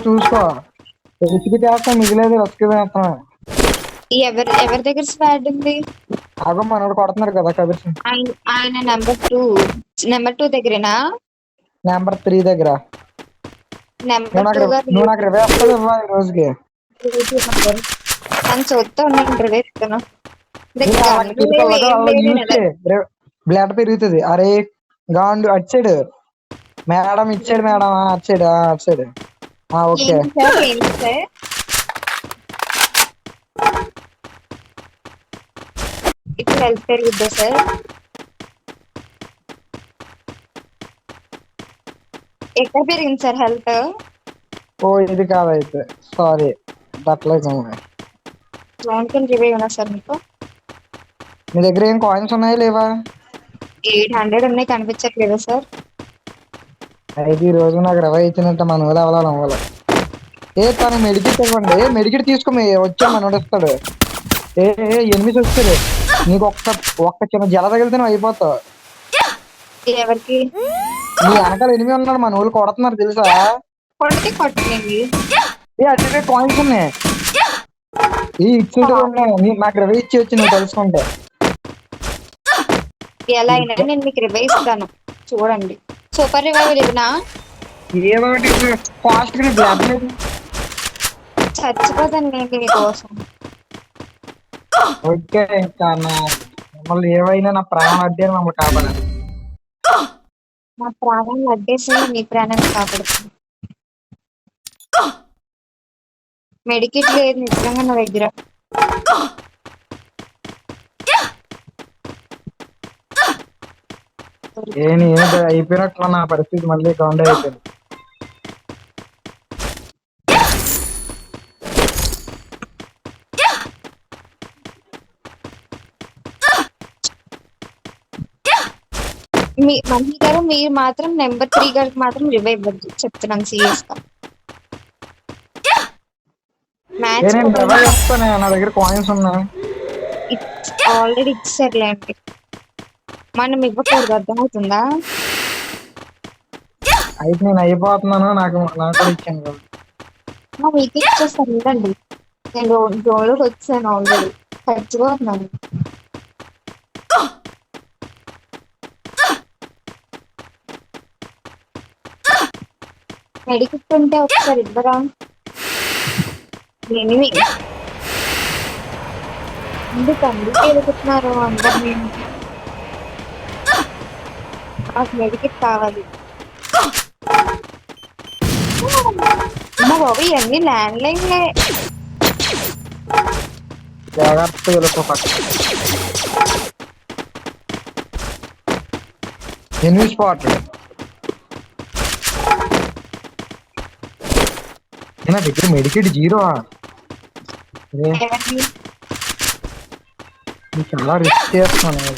చూసుకో. రిస్క్ చేస్తాం, మిగిలేదు రిస్క్ చేస్తాం. ఎవరి దగ్గర స్వాడ్ ఉంది? అగో మనోడు కొడుతున్నారు కదా కబీర్ సింగ్. ఆయన నెంబర్ 2 దగ్గరేనా? నెంబర్ 3 దగ్గర. నెంబర్ 2 గారు నువ్వు నాకు రివే వస్తుంది ఇవ్వాలి ఈ రోజుకి. నన్ను చూస్తా ఉన్నాను రివే ఇస్తాను. బ్లడ్ పెరుగుతుంది. అరే గాండు అటు సైడ్ మేడం, ఇచ్చాడు మేడం, అటు సైడ్. ఓకే ఇప్పుడు హెల్త్ పెరుగుద్దా సార్? ఎక్కడ పెరిగింది సార్ హెల్త్? ఓ ఇది కాదైతే సారీ. అట్లయితే రివే సార్ మీకు మీ దగ్గర ఏం కాయిన్స్ ఉన్నాయా లేవా? 800 ఉన్నాయి, కనిపించట్లేదా సార్? అయితే ఈ రోజు నాకు రివే ఇచ్చినట్టు మన ఊళ్ళో అవ్వాలి. తను మెడికిట్ ఇవ్వండి, మెడికిట్ తీసుకుని వచ్చాను మనోడు ఇస్తాడు. ఎనిమిది వచ్చారు నీకు. ఒక్క చిన్న జల తగిలితే నువ్వు అయిపోతావు. ఎవరికి? నీ వెనకాల 8 ఉన్నాడు, మన ఊళ్ళు కొడుతున్నారు తెలుసా? అటు కాయిన్స్ ఉన్నాయి, ఇచ్చేటి ఉన్నాయి. నాకు రివే ఇచ్చి వచ్చి నువ్వు తెలుసుకుంటే. ఎలా అయినా నేను మీకు రివే ఇస్తాను, చూడండి. సూపర్ రివైవల్ ఇదినా? ఏదో ఒకటి ఫాస్ట్ గా బ్లాక్ చచ్చిపోతాను నేను మీకోసం. ఓకే, ఇంకా మమ్మల్ని ఏవైనా నా ప్రాణం అడ్డే మమ్మల్ని కాపాడాలి. నా ప్రాణాన్ని అడ్డేసి మీ ప్రాణాన్ని కాపాడుతుంది. మెడికిట్ లేదు నిజంగా నా దగ్గర. అయిపోయినట్లు నా పరిస్థితి మళ్ళీ గౌండ్ అయిపోయింది. మమ్మీ గారు మీరు మాత్రం నెంబర్ 3 గారికి మాత్రం రివైవ్ ఇవ్వద్దు, చెప్తున్నాను సీరియస్ గా. మ్యాచ్ నా దగ్గర కాయిన్స్ ఉన్నాయి, ఆల్రెడీ ఇచ్చారులేండి. మనం ఇవ్వకూడదు, అర్థమవుతుందా? అయితే నేను అయిపోతున్నాను, నాకు ఇచ్చాను కదా. మీకు ఇచ్చేస్తాను ఇవ్వండి. నేను జోన్లోకి వచ్చాను, ఆల్రెడీ చచ్చిపోతున్నాను. మెడికిట్ ఉంటే ఒకసారి ఇద్దరా? ఎందుకండి ఎదుగుతున్నారు అందరు? నేను నాకు మెడికిట్ కావాలి. అమ్మ బాబు, ఇవన్నీ ల్యాండ్ లైన్లే. నా దగ్గర మెడికిట్ 0. చాలా రిస్క్ చేస్తున్నాను.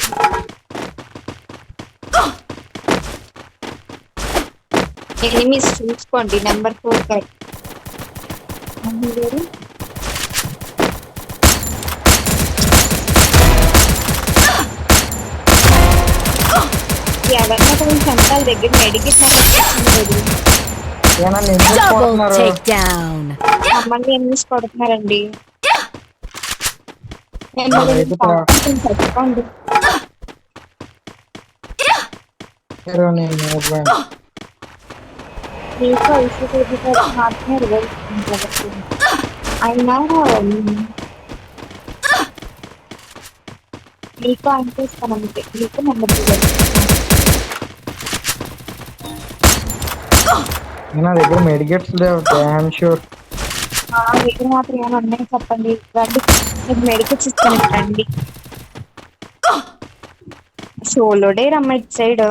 ఎనిమిస్ చూసుకోండి, నెంబర్ 4 కరెక్ట్. ఎవరినో కొంచెం చంపాలి దగ్గర మెడికిట్. మమ్మల్ని ఎనిమిస్ కొడుతున్నారండి. చచ్చిపోండి. మీకు మాత్రమే రివైవ్ కాబట్టి అయినా మీకు అనిపిస్తాను అంతే. మీకు నెంబర్ 2 నా దగ్గర మెడికెట్స్ లేవు. షూర్ మా దగ్గర మాత్రం ఏమైనా ఉన్నాయి చెప్పండి, రండి. మీకు మెడికెట్స్ ఇస్తాను, రండి. సోలో డే రమ్మ ఇటు సైడ్.